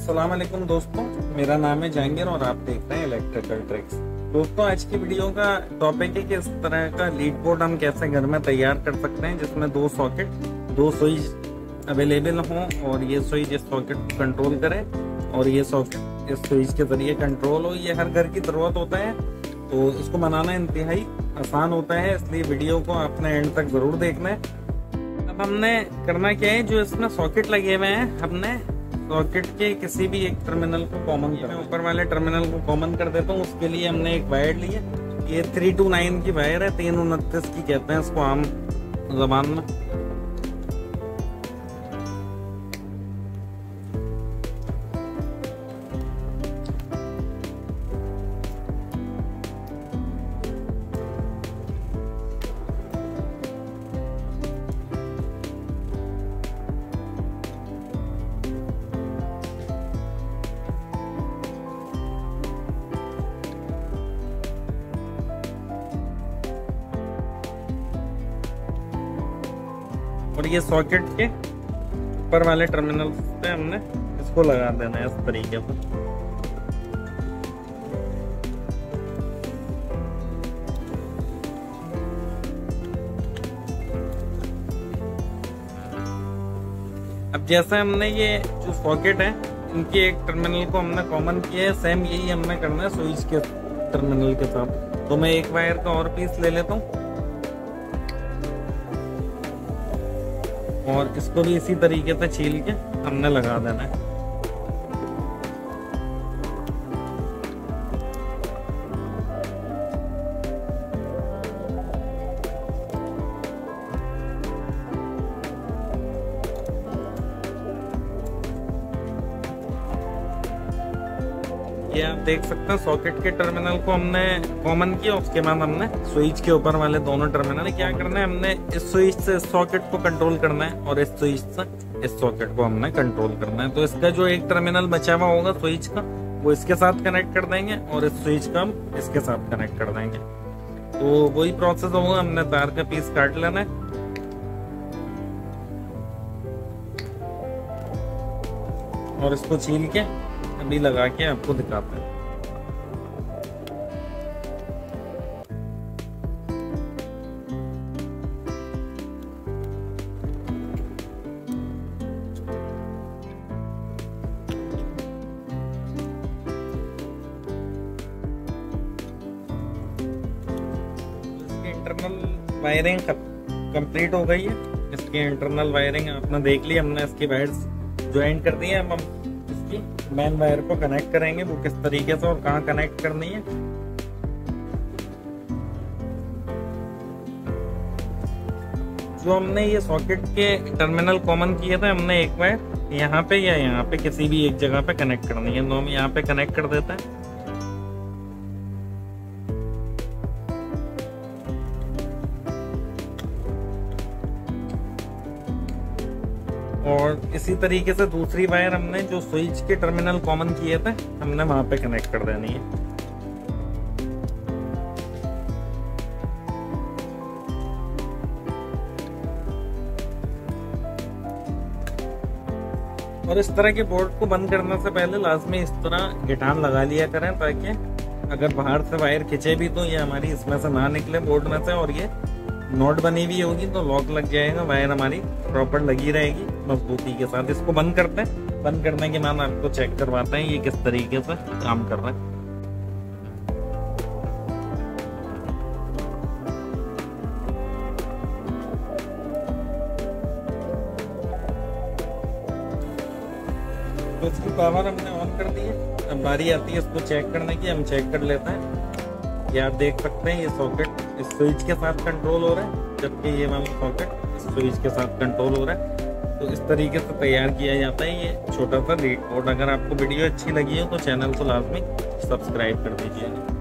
अस्सलाम वालेकुम दोस्तों, मेरा नाम है जहांगीर और आप देख रहे हैं इलेक्ट्रिकल ट्रिक्स। दोस्तों, आज की वीडियो का टॉपिक है कि इस तरह का लीड बोर्ड हम कैसे घर में तैयार कर सकते हैं जिसमें दो सॉकेट, दो स्विच अवेलेबल हों और ये स्विच इस सॉकेट को कंट्रोल करे और ये सॉकेट इस स्विच के जरिए कंट्रोल हो। ये हर घर की जरूरत होता है, तो इसको बनाना इंतहाई आसान होता है, इसलिए वीडियो को आपने एंड तक जरूर देखना है। अब हमने करना क्या है, जो इसमें सॉकेट लगे हुए हैं हमने सॉकेट के किसी भी एक टर्मिनल को कॉमन करना है। ऊपर वाले टर्मिनल को कॉमन कर देता हूँ। उसके लिए हमने एक वायर ली है, ये 329 की वायर है, 329 की कहते हैं इसको आम जबान में। और ये सॉकेट के ऊपर वाले टर्मिनल पे हमने इसको लगा देना है इस तरीके से। अब जैसे हमने ये जो सॉकेट है इनके एक टर्मिनल को हमने कॉमन किया है, सेम यही हमने करना है स्विच के टर्मिनल के साथ। तो मैं एक वायर का और पीस ले लेता हूँ और इसको भी इसी तरीके से छील के हमने लगा देना है। ये आप देख सकते हैं सॉकेट के टर्मिनल को हमने कॉमन किया, उसके बाद हमने स्विच के ऊपर वाले दोनों टर्मिनल क्या करना है, हमने इस स्विच से इस सॉकेट को कंट्रोल करना है और इस स्विच से इस सॉकेट को हमने कंट्रोल करना है। तो इसका जो एक टर्मिनल बचा हुआ होगा स्विच का, वो इसके साथ कनेक्ट कर देंगे और इस स्विच का हम इसके साथ कनेक्ट कर देंगे। तो वही प्रोसेस होगा, हमने तार का पीस काट लेना है और इसको छील के अभी लगा के आपको दिखाते हैं। इसकी इंटरनल वायरिंग कंप्लीट हो गई है। इसकी इंटरनल वायरिंग आपने देख ली, हमने इसकी वायर्स ज्वाइन कर दी है। हम मेन वायर को कनेक्ट करेंगे, वो किस तरीके से और कहाँ कनेक्ट करनी है। जो हमने ये सॉकेट के टर्मिनल कॉमन किए थे, हमने एक वायर यहाँ पे या यहाँ पे किसी भी एक जगह पे कनेक्ट करनी है, तो हम यहाँ पे कनेक्ट कर देते हैं। और इसी तरीके से दूसरी वायर हमने जो स्विच के टर्मिनल कॉमन किए थे, हमने वहां पे कनेक्ट कर देनी है। और इस तरह के बोर्ड को बंद करने से पहले लाजमी इस तरह गिटान लगा लिया करें, ताकि अगर बाहर से वायर खिंचे भी तो ये हमारी इसमें से ना निकले बोर्ड में से, और ये नोट बनी हुई होगी तो लॉक लग जाएगा, वायर हमारी प्रॉपर लगी रहेगी मजबूती के साथ। इसको बंद करते हैं, बंद करने के बाद आपको चेक करवाते हैं ये किस तरीके से काम कर रहा है। तो इसकी पावर हमने ऑन कर दी है। अब बारी आती है इसको चेक करने की, हम चेक कर लेते हैं। ये आप देख सकते हैं ये सॉकेट इस स्विच के साथ कंट्रोल हो रहा है, जबकि ये वाला सॉकेट इस स्विच के साथ कंट्रोल हो रहा है। तो इस तरीके से तैयार किया जाता है ये छोटा सा लीड बोर्ड। अगर आपको वीडियो अच्छी लगी हो तो चैनल को लाजमी सब्सक्राइब कर दीजिएगा।